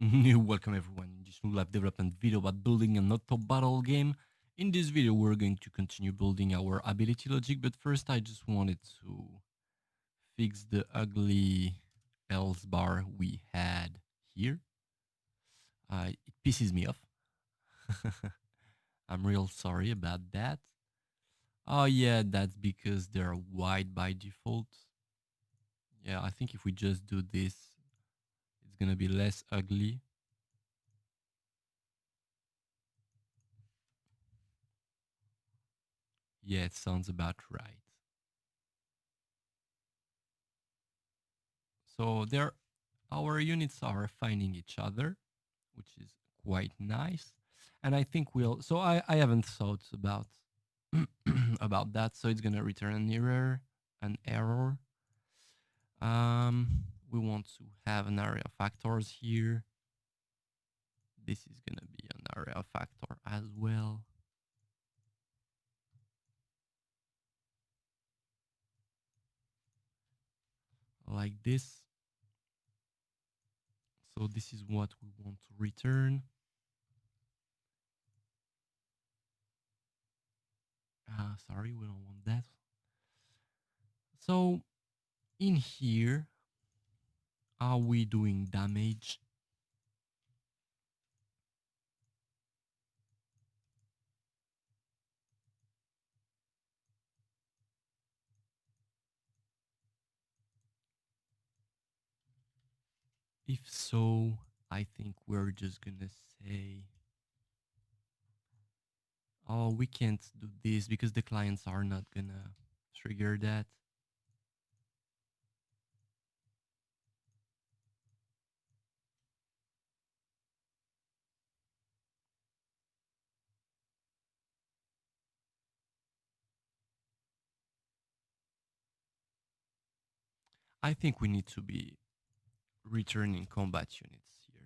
Welcome everyone in this new live development video about building an auto battle game. In this video, we're going to continue building our ability logic, but first I just wanted to fix the ugly else bar we had here. It pisses me off. I'm real sorry about that. Oh yeah, that's because they're white by default. Yeah, I think if we just do this, it's gonna be less ugly. Yeah, it sounds about right. So there, our units are finding each other, which is quite nice. And I think so I haven't thought about about that. So it's gonna return an error. We want to have an area factors here. This is gonna be an area factor as well. Like this. So this is what we want to return. Sorry, we don't want that. So in here, are we doing damage? If so, I think we're just gonna say, oh, we can't do this because the clients are not gonna trigger that. I think we need to be returning combat units here.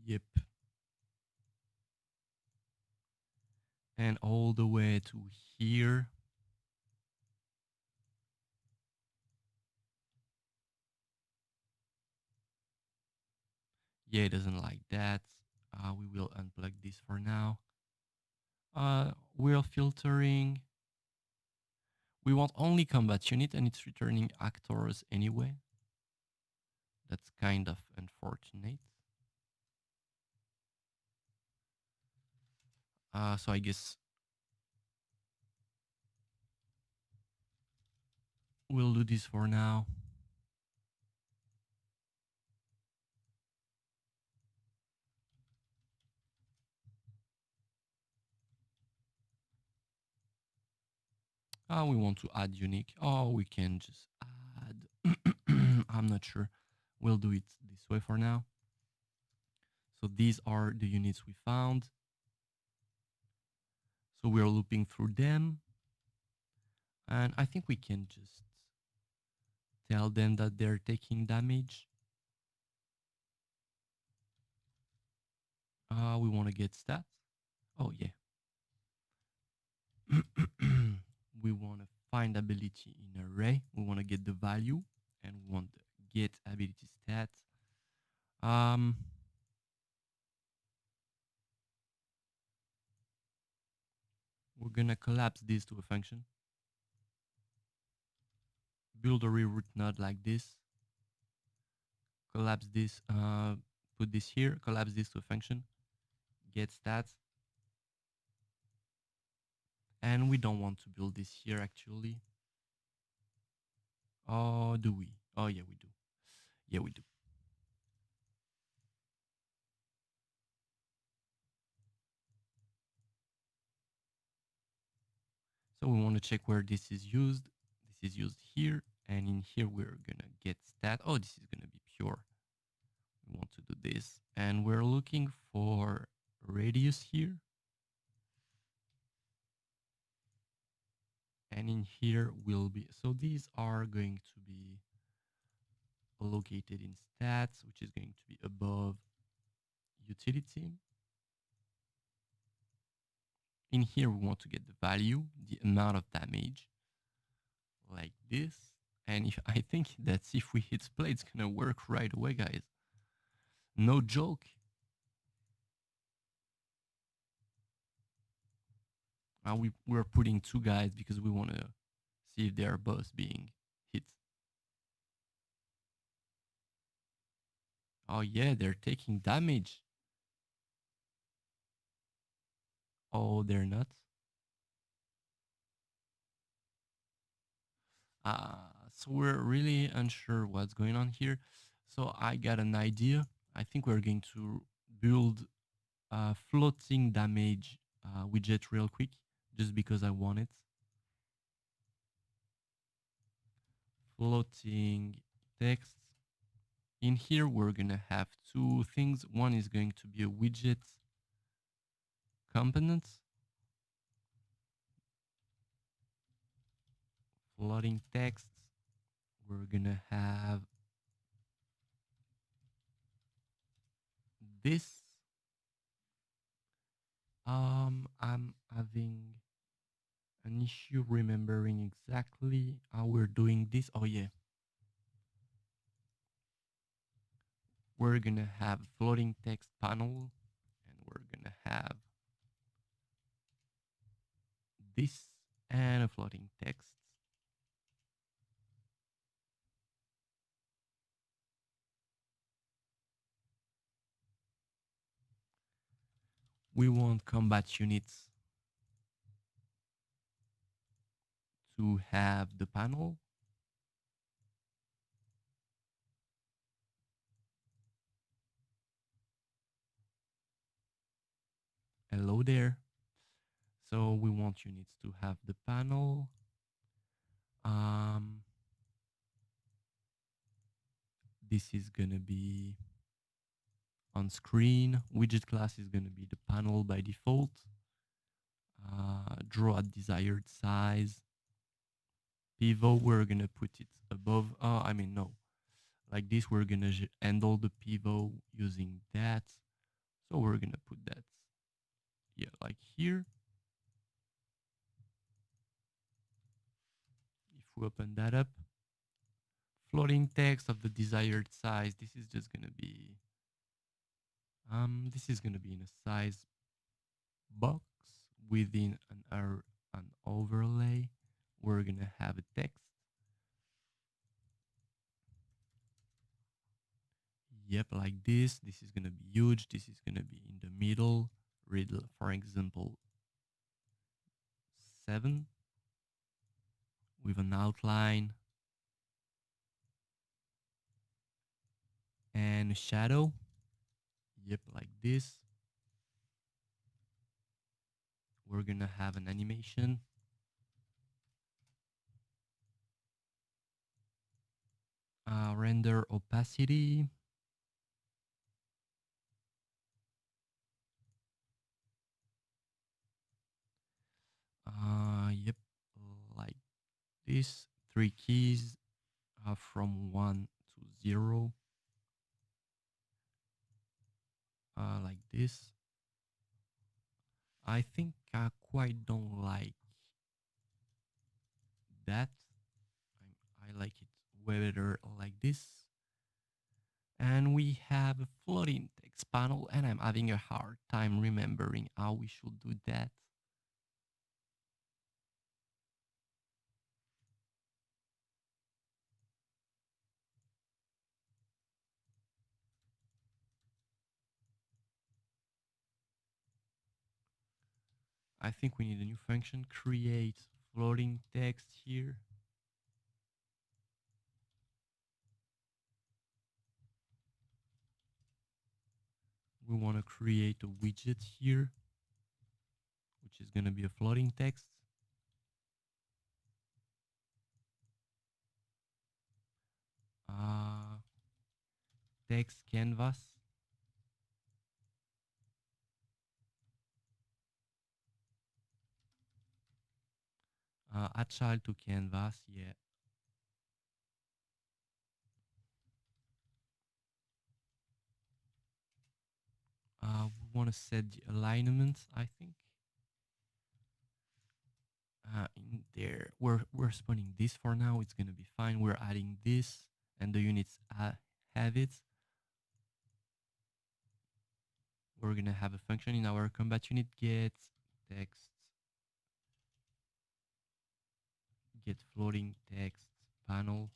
Yep. And all the way to here. Yeah, it doesn't like that. We will unplug this for now. We're filtering. We want only combat unit and it's returning actors anyway. That's kind of unfortunate. So I guess we'll do this for now. We want to add unique. Oh, we can just add. I'm not sure. We'll do it this way for now. So these are the units we found. So we're looping through them. And I think we can just tell them that they're taking damage. We want to get stats. Oh, yeah. We want to find ability in array. We want to get the value and we want to get ability stats. We're going to collapse this to a function. Build a reroute node like this. Collapse this, put this here, collapse this to a function. Get stats. And we don't want to build this here actually. Oh, do we? Oh, yeah, we do. Yeah, we do. So we want to check where this is used. This is used here. And in here, we're going to get stat. Oh, this is going to be pure. We want to do this. And we're looking for radius here. And in here will be, so these are going to be located in stats, which is going to be above utility. In here, we want to get the value, the amount of damage, like this. And if I think that if we hit play, it's gonna work right away, guys. No joke. We're putting 2 guys because we want to see if they are both being hit. Oh yeah, they're taking damage. Oh, they're not. So we're really unsure what's going on here. So I got an idea. I think we're going to build a floating damage widget real quick, just because I want it. Floating text. In here, we're gonna have 2 things. One is going to be a widget component. Floating text. We're gonna have this. I'm having an issue remembering exactly how we're doing this. Oh yeah. We're gonna have a floating text panel, and we're gonna have this and a floating text. We want combat units to have the panel. Hello there. So we want units to have the panel. This is gonna be on screen. Widget class is gonna be the panel by default. Draw a desired size. Pivot, we're gonna put it above. I mean, no, like this, we're gonna handle the pivot using that. So we're gonna put that, yeah, like here. If we open that up, floating text of the desired size, this is just gonna be, this is gonna be in a size box within an overlay. We're gonna have a text. Yep, like this. This is gonna be huge. This is gonna be in the middle. Read, for example, 7 with an outline and a shadow. Yep, like this. We're gonna have an animation. Render opacity. Yep, like this. 3 keys from 1 to 0. Like this. I think I quite don't like that. I like it way better like this. And we have a floating text panel, and I'm having a hard time remembering how we should do that. I think we need a new function, create floating text here. We want to create a widget here, which is going to be a floating text. Text canvas. Add child to canvas, yeah. want to set the alignment, I think. In there, we're spawning this for now. It's gonna be fine. We're adding this, and the units have it. We're gonna have a function in our combat unit get text, get floating text panel.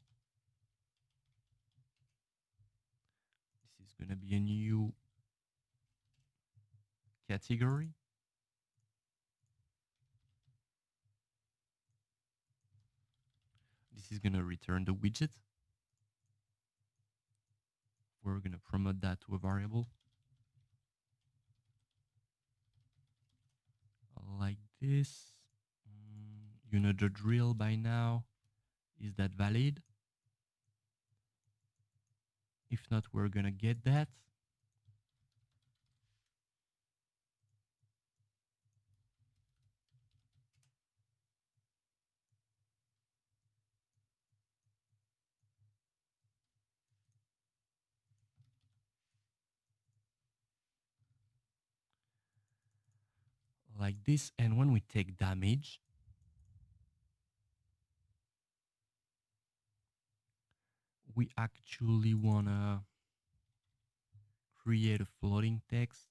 This is gonna be a new category. This is gonna return the widget. We're gonna promote that to a variable like this. You know the drill by now. Is that valid? If not, we're gonna get that. Like this. And when we take damage, we actually wanna create a floating text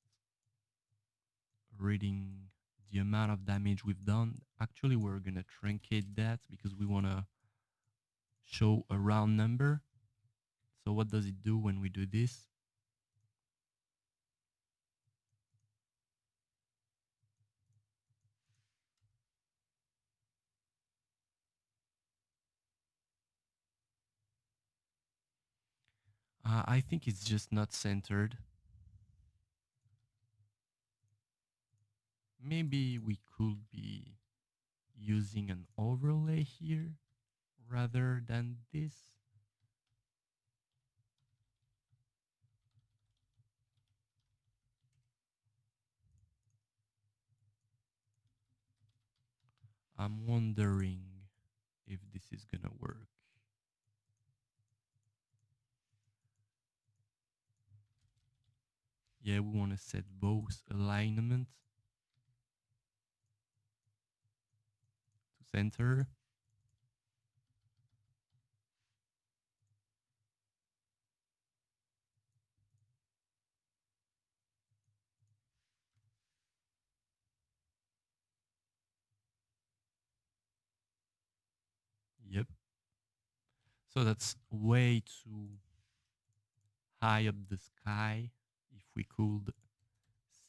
reading the amount of damage we've done. Actually, we're gonna truncate that because we wanna show a round number. So what does it do when we do this? I think it's just not centered. Maybe we could be using an overlay here rather than this. I'm wondering if this is gonna work. Yeah, we want to set both alignment to center. Yep. So that's way too high up the sky, if we could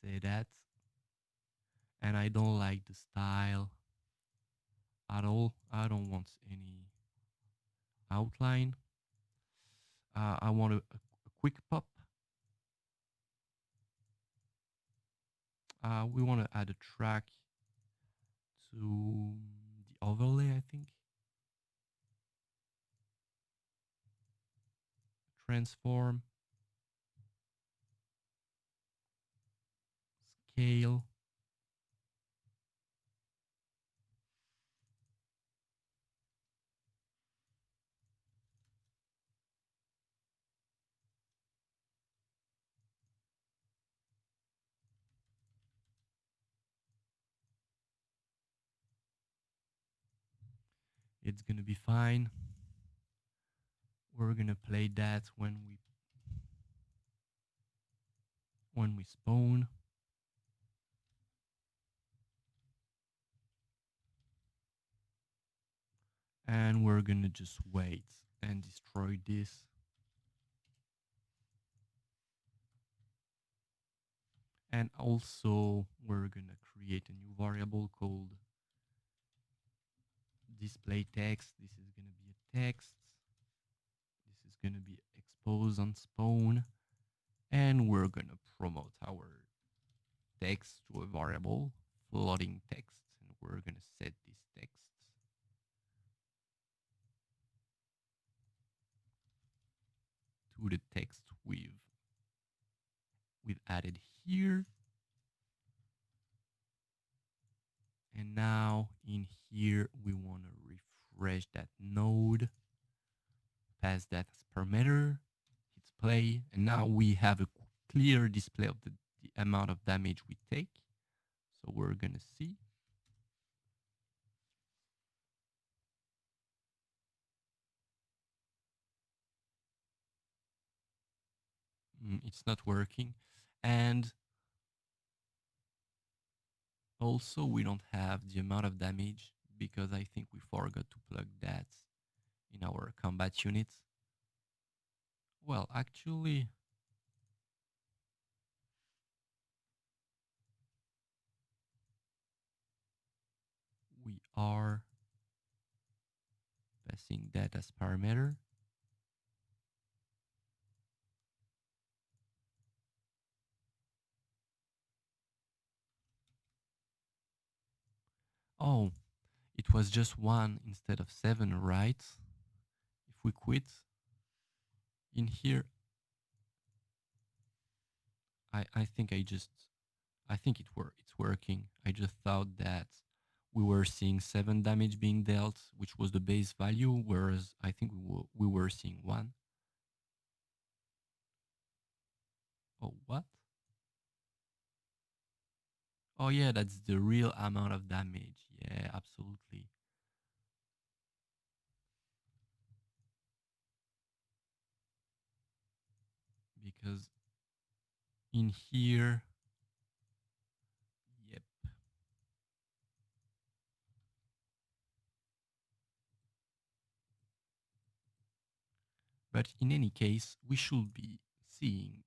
say that. And I don't like the style at all. I don't want any outline. I want a quick pop. We want to add a track to the overlay, I think. Transform, scale. It's gonna be fine. We're gonna play that when we spawn. And we're gonna just wait and destroy this. And also we're gonna create a new variable called display text. This is gonna be a text. This is gonna be exposed on spawn. And we're gonna promote our text to a variable, floating text. And we're gonna set this text to the text we've added here. And now in here, we want to refresh that node, pass that as parameter, hit play, and now we have a clear display of the amount of damage we take. So we're gonna see. It's not working. And also we don't have the amount of damage because I think we forgot to plug that in our combat units. Well, actually, we are passing that as parameter. Oh, it was just 1 instead of 7, right? If we quit in here, I think it's working. I just thought that we were seeing 7 damage being dealt, which was the base value, whereas I think we were seeing 1. Oh, what? Oh yeah, that's the real amount of damage. Yeah, absolutely. Because in here, yep. But in any case, we should be seeing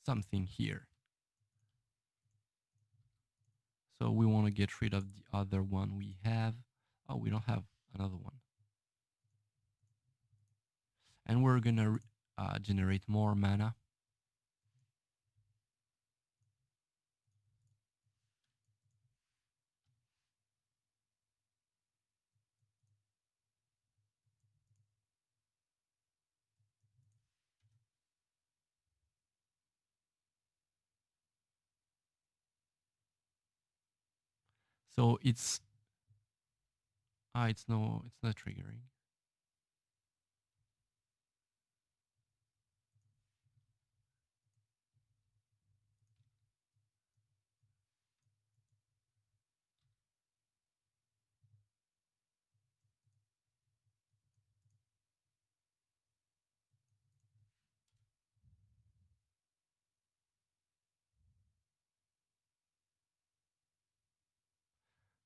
something here. So we want to get rid of the other one we have. Oh, we don't have another one. And we're going to generate more mana. So it's it's not triggering.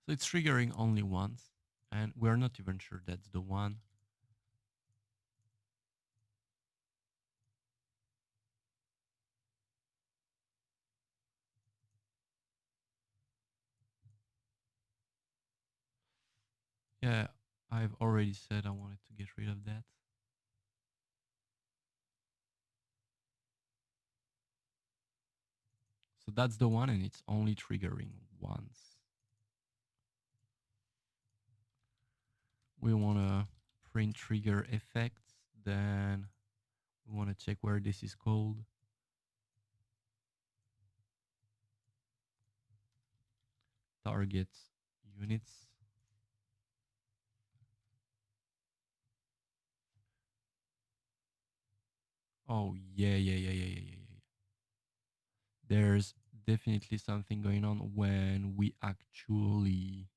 So it's triggering only once, and we're not even sure that's the one. Yeah, I've already said I wanted to get rid of that. So that's the one, and it's only triggering once. We want to print trigger effects. Then we want to check where this is called. Target units. Oh, yeah. There's definitely something going on when we actually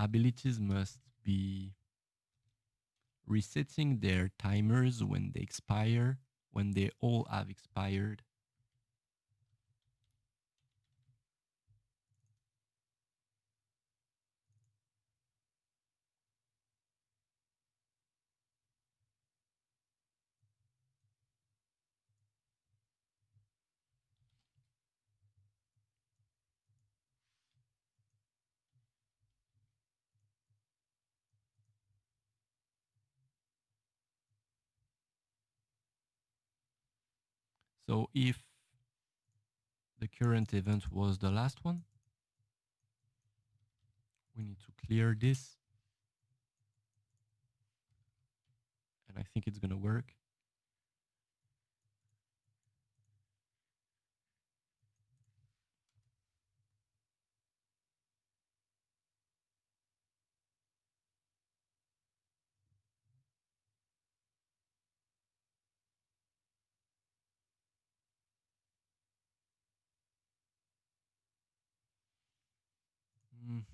abilities must be resetting their timers when they expire, when they all have expired. So if the current event was the last one, we need to clear this. And I think it's going to work.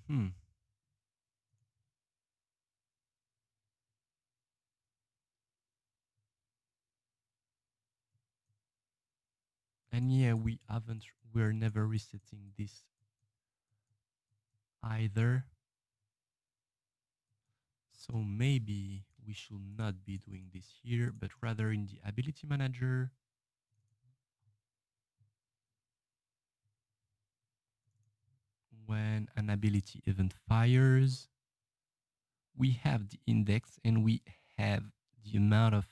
Hmm. And yeah, we're never resetting this either. So maybe we should not be doing this here, but rather in the ability manager. When an ability event fires, we have the index and we have the amount of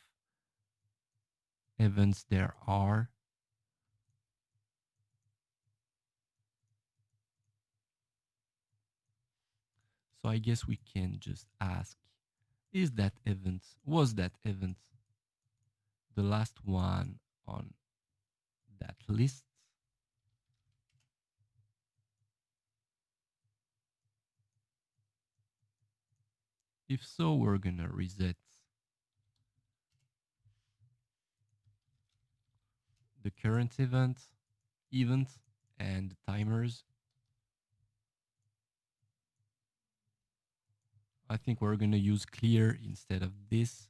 events there are. So I guess we can just ask, was that event the last one on that list? If so, we're gonna reset the current event, and the timers. I think we're gonna use clear instead of this.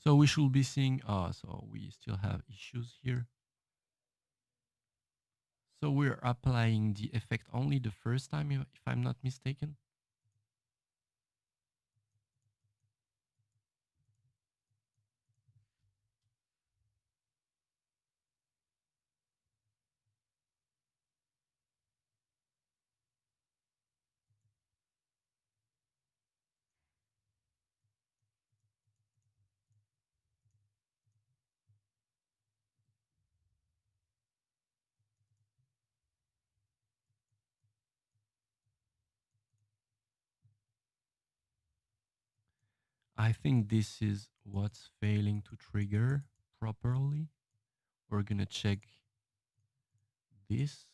So we should be seeing, so we still have issues here. So we're applying the effect only the first time, if I'm not mistaken. I think this is what's failing to trigger properly. We're gonna check this,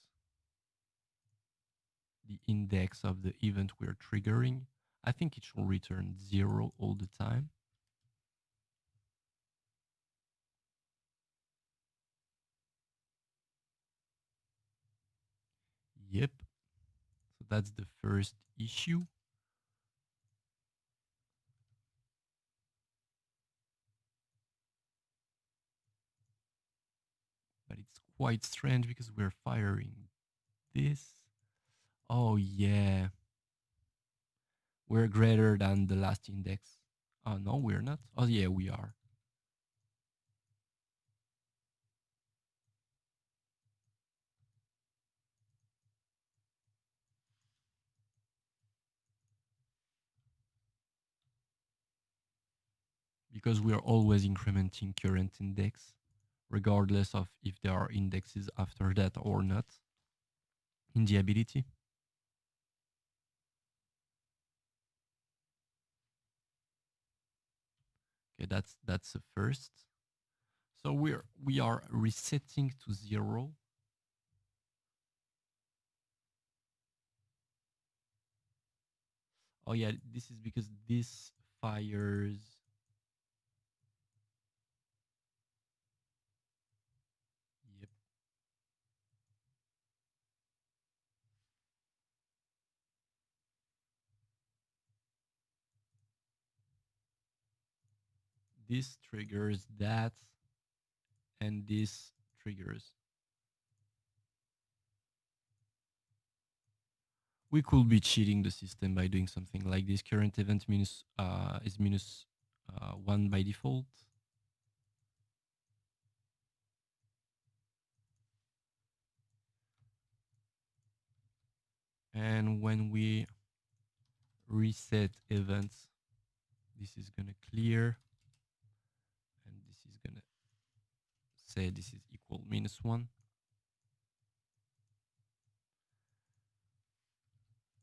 the index of the event we're triggering. I think it should return 0 all the time. Yep. So that's the first issue. But it's quite strange because we're firing this. Oh, yeah. We're greater than the last index. Oh, no, we're not. Oh, yeah, we are. Because we are always incrementing current index, regardless of if there are indexes after that or not in the ability. Okay, that's the first. So we are resetting to 0. Oh yeah, this is because this fires. Yep. This triggers that, and this triggers. We could be cheating the system by doing something like this. Current event is minus 1 by default. And when we reset events, this is gonna clear, and this is gonna say this is equal -1.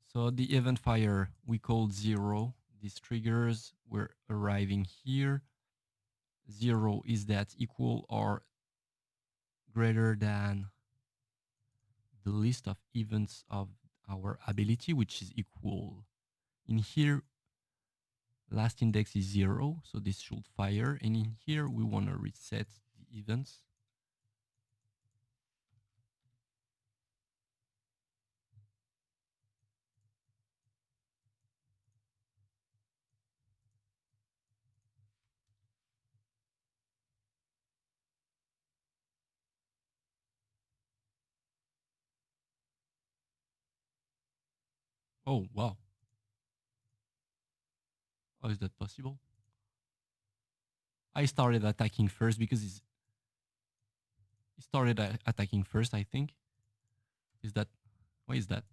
So the event fire we called 0. These triggers we're arriving here. 0 is that equal or greater than the list of events of our ability, which is equal. In here, last index is 0, so this should fire. And in here, we want to reset the events. Oh, wow. How is that possible? I started attacking first because he started attacking first, I think. Is that, why is that?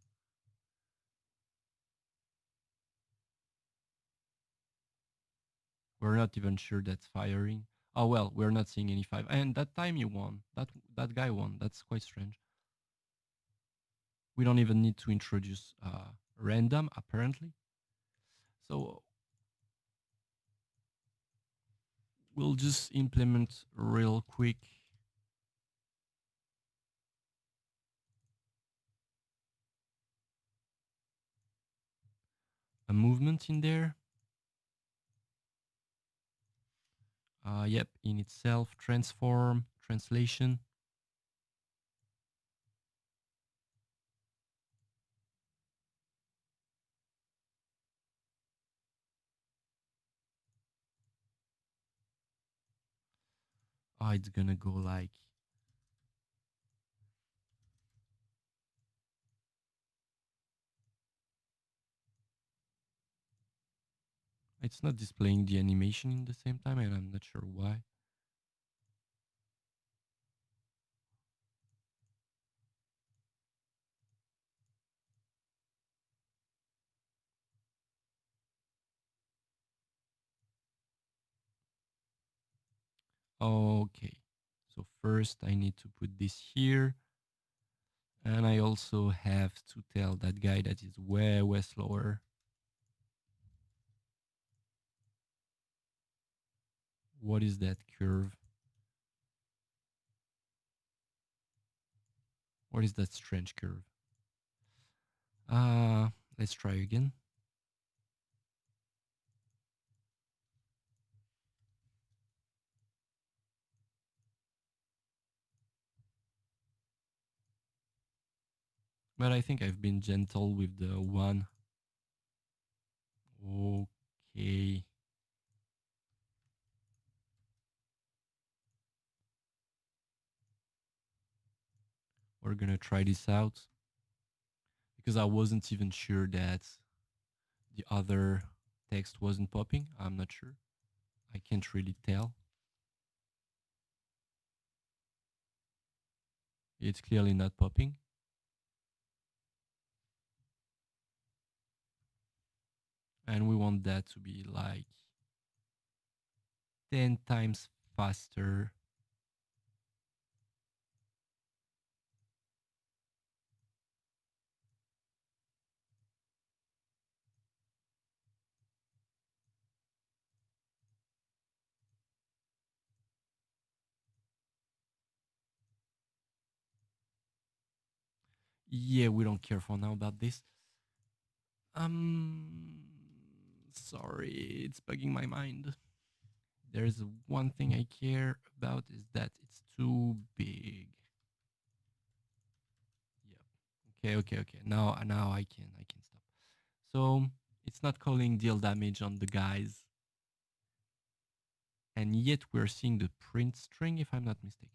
We're not even sure that's firing. Oh, well, we're not seeing any 5. And that time you won. That guy won. That's quite strange. We don't even need to introduce random, apparently. So we'll just implement real quick a movement in there. Yep, in itself, transform, translation. Oh, it's gonna go like, it's not displaying the animation in the same time, and I'm not sure why. Okay, so first I need to put this here. And I also have to tell that guy that is way, way slower. What is that curve? What is that strange curve? Let's try again. But I think I've been gentle with the one. Okay. We're gonna try this out because I wasn't even sure that the other text wasn't popping. I'm not sure. I can't really tell. It's clearly not popping. And we want that to be like 10 times faster. Yeah, we don't care for now about this. Sorry, it's bugging my mind. There's one thing I care about is that it's too big. Yep. Okay. Now I can stop. So it's not calling deal damage on the guys, and yet we're seeing the print string, if I'm not mistaken.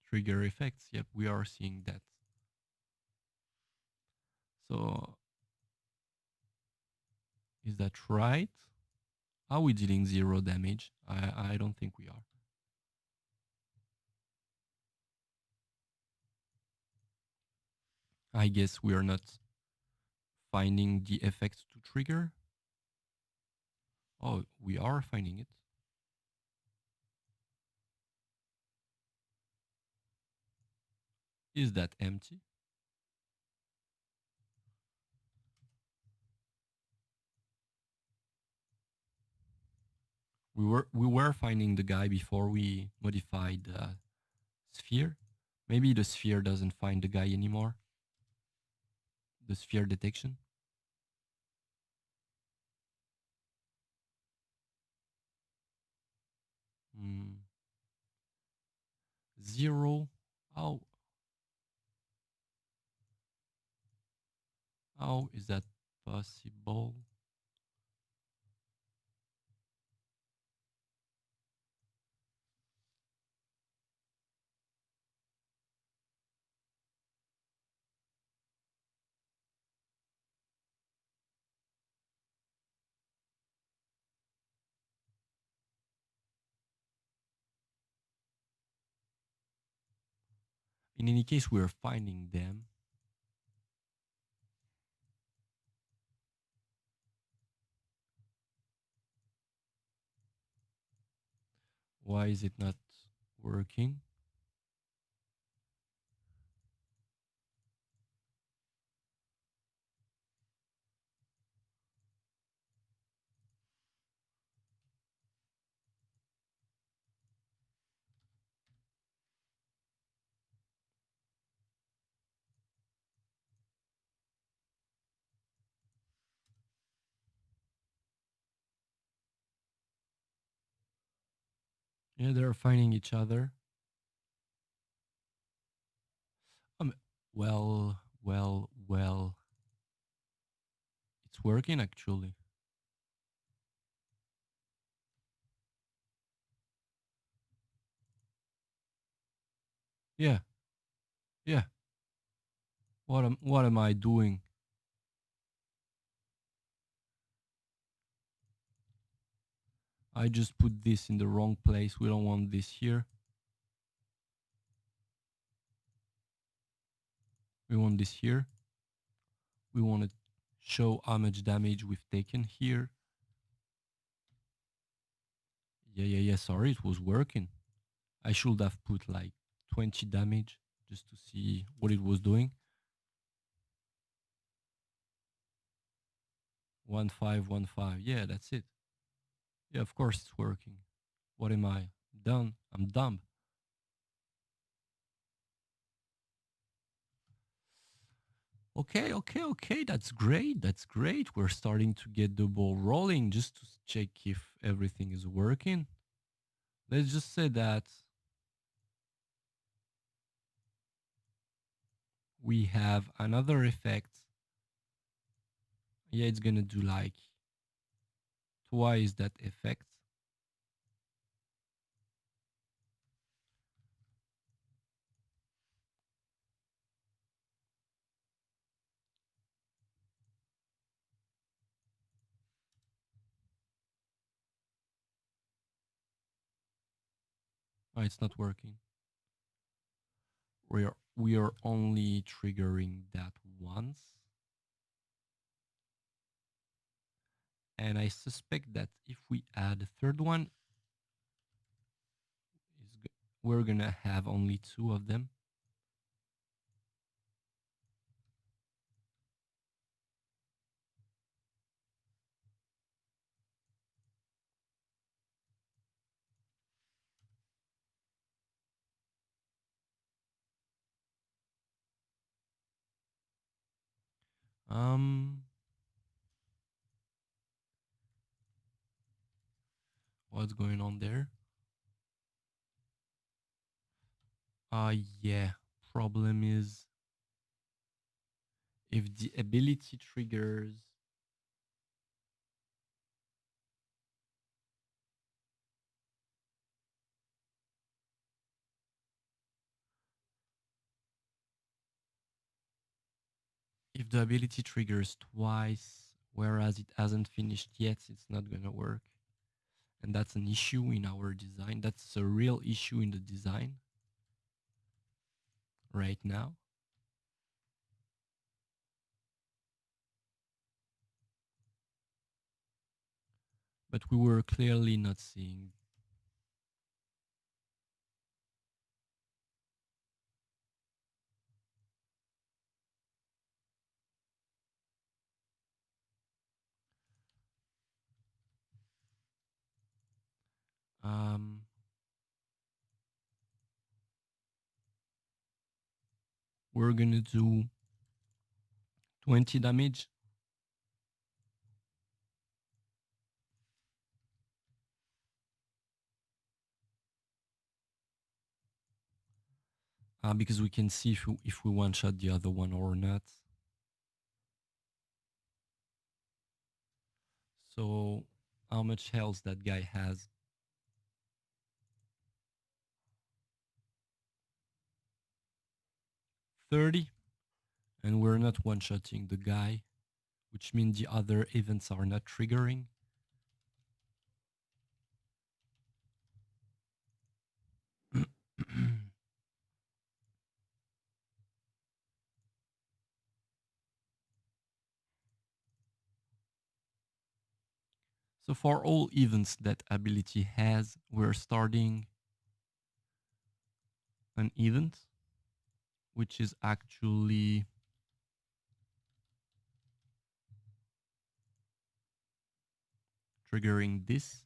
Trigger effects. Yep, we are seeing that. So is that right? Are we dealing 0 damage? I don't think we are. I guess we are not finding the effect to trigger. Oh, we are finding it. Is that empty? We were finding the guy before we modified the sphere. Maybe the sphere doesn't find the guy anymore. The sphere detection. Hmm. Zero. How how is that possible? In any case, we're finding them. Why is it not working? Yeah, they're finding each other. Um, well. It's working actually. Yeah, yeah. What am I doing? I just put this in the wrong place. We don't want this here. We want this here. We want to show how much damage we've taken here. Yeah. Sorry, it was working. I should have put like 20 damage just to see what it was doing. 1515. Yeah, that's it. Yeah, of course it's working. What am I? Done. I'm dumb. Okay. That's great. That's great. We're starting to get the ball rolling just to check if everything is working. Let's just say that we have another effect. Yeah, it's gonna do like twice that effect. Oh, it's not working. We are only triggering that once. And I suspect that if we add a third one, we're gonna have only two of them. Um, what's going on there? Yeah. Problem is if the ability triggers, if the ability triggers twice, whereas it hasn't finished yet, it's not gonna work. And that's an issue in our design. That's a real issue in the design right now. But we were clearly not seeing. we're gonna do 20 damage. Because we can see if we one-shot the other one or not. So how much health that guy has? 30. And we're not one-shotting the guy, which means the other events are not triggering. So for all events that ability has, we're starting an event, which is actually triggering this.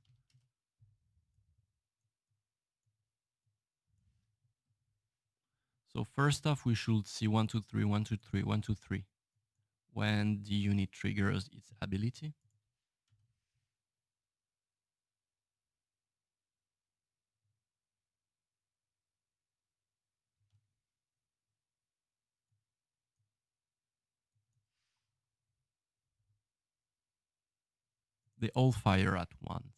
So first off, we should see 1, 2, 3, 1, 2, 3, 1, 2, 3 when the unit triggers its ability. They all fire at once.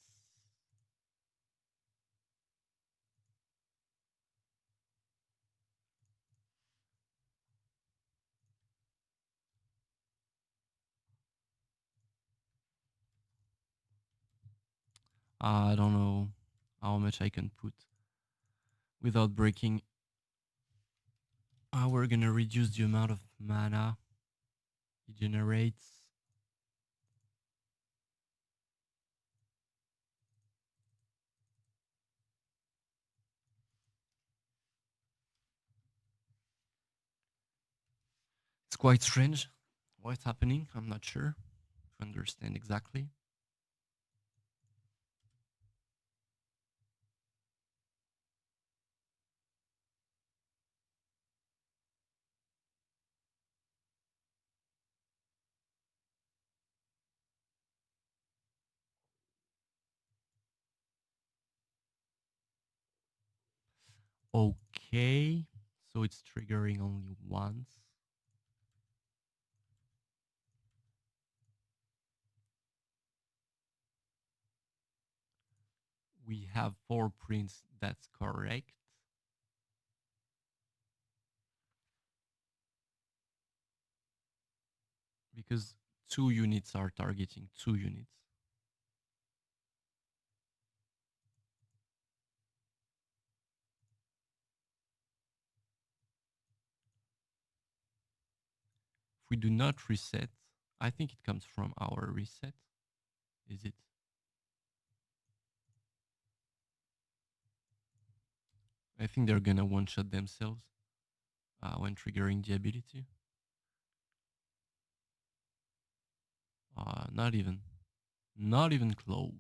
I don't know how much I can put without breaking. We're gonna reduce the amount of mana it generates. It's quite strange what's happening. I'm not sure to understand exactly. Okay, so it's triggering only once. We have 4 prints, that's correct. Because 2 units are targeting 2 units. If we do not reset, I think it comes from our reset. Is it? I think they're gonna one-shot themselves when triggering the ability. Not even. Not even close.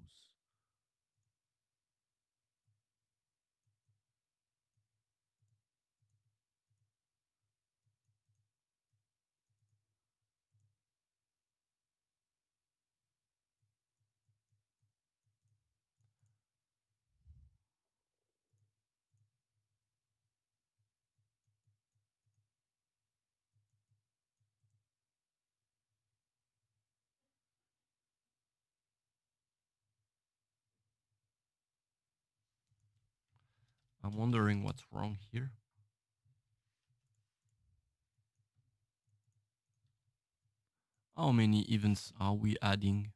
I'm wondering what's wrong here. How many events are we adding?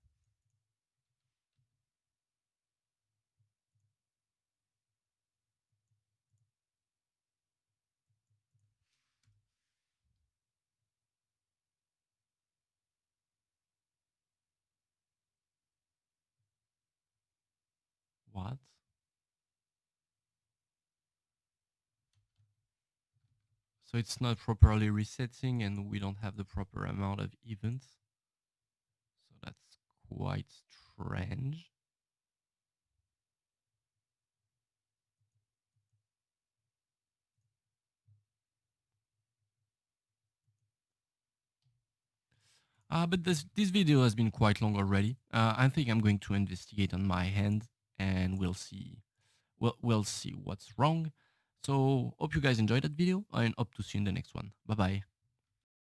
What? So it's not properly resetting and we don't have the proper amount of events. So that's quite strange. But this video has been quite long already. I think I'm going to investigate on my hand, and we'll see. We'll see what's wrong. So hope you guys enjoyed that video, and hope to see you in the next one. Bye bye.